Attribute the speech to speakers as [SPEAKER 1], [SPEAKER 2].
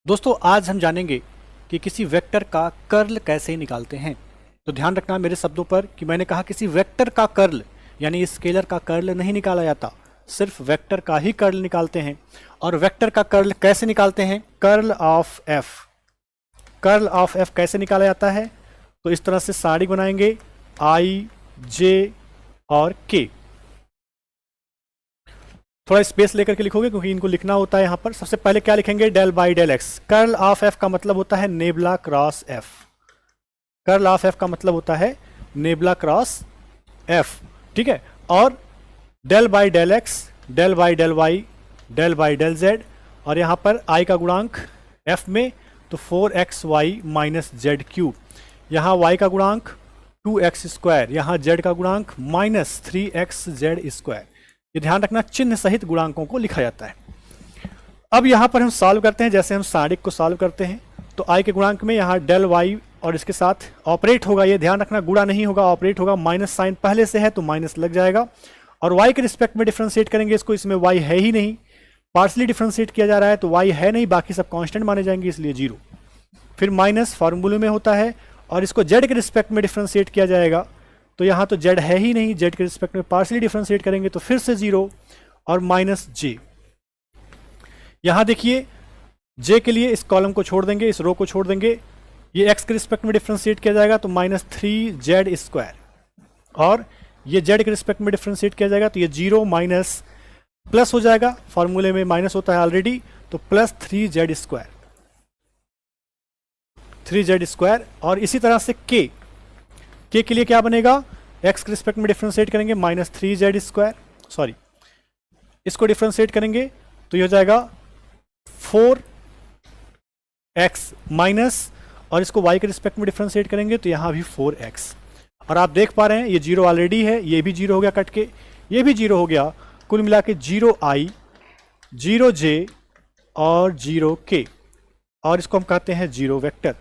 [SPEAKER 1] दोस्तों आज हम जानेंगे कि किसी वेक्टर का कर्ल कैसे निकालते हैं। तो ध्यान रखना मेरे शब्दों पर कि मैंने कहा किसी वेक्टर का कर्ल यानी स्केलर का कर्ल नहीं निकाला जाता, सिर्फ वेक्टर का ही कर्ल निकालते हैं। और वेक्टर का कर्ल कैसे निकालते हैं? Curl of F. Curl of F कैसे निकाला जाता है? तो इस तरह से साड़ी बनाएंगे आई जे और के। थोड़ा स्पेस लेकर के लिखोगे क्योंकि इनको लिखना होता है। यहां पर सबसे पहले क्या लिखेंगे? Del by del X. Curl of F का मतलब होता है nabla cross F. Curl of F का मतलब होता है नेबला क्रॉस एफ, ठीक है। और del by del X, del by del Y, del by del Z, और यहां पर आई का गुणांक एफ में तो 4xy माइनस जेड क्यूब, यहाँ y का गुणांक 2x स्क्वायर, यहाँ z का गुणांक माइनस 3xz स्क्वायर। ये ध्यान रखना, चिन्ह सहित गुणांकों को लिखा जाता है। अब यहाँ पर हम सॉल्व करते हैं जैसे हम सारणिक को सॉल्व करते हैं। तो i के गुणांक में यहाँ डेल y और इसके साथ ऑपरेट होगा, ये ध्यान रखना, गुणा नहीं होगा, ऑपरेट होगा। माइनस साइन पहले से है तो माइनस लग जाएगा। और y के रिस्पेक्ट में डिफ्रेंशिएट करेंगे इसको, इसमें y है ही नहीं, पार्सली डिफ्रेंशिएट किया जा रहा है तो y है नहीं, बाकी सब कांस्टेंट माने जाएंगे इसलिए 0। फिर माइनस फार्मूले में होता है और इसको z के रिस्पेक्ट में डिफ्रेंशिएट किया जाएगा तो यहाँ तो z है ही नहीं, z के रिस्पेक्ट में पार्सली डिफ्रेंशिएट करेंगे तो फिर से 0 और माइनस j। यहाँ देखिए j के लिए इस कॉलम को छोड़ देंगे, इस रो को छोड़ देंगे, ये x के रिस्पेक्ट में डिफ्रेंशिएट किया जाएगा तो माइनस 3z स्क्वायर, और ये z के रिस्पेक्ट में डिफ्रेंशिएट किया जाएगा तो ये 0 माइनस प्लस हो जाएगा, फॉर्मूले में माइनस होता है ऑलरेडी, तो plus 3z square, 3z square. और इसी तरह से k के लिए क्या बनेगा? x के रिस्पेक्ट में डिफ्रेंशिएट करेंगे माइनस 3z स्क्वायर, सॉरी इसको डिफ्रेंशिएट करेंगे तो ये हो जाएगा 4x माइनस, और इसको y के रिस्पेक्ट में डिफ्रेंशिएट करेंगे तो यहाँ भी 4x। और आप देख पा रहे हैं ये 0 ऑलरेडी है, ये भी 0 हो गया कट के, ये भी 0 हो गया, कुल मिला के 0i 0j और 0k, और इसको हम कहते हैं जीरो वेक्टर।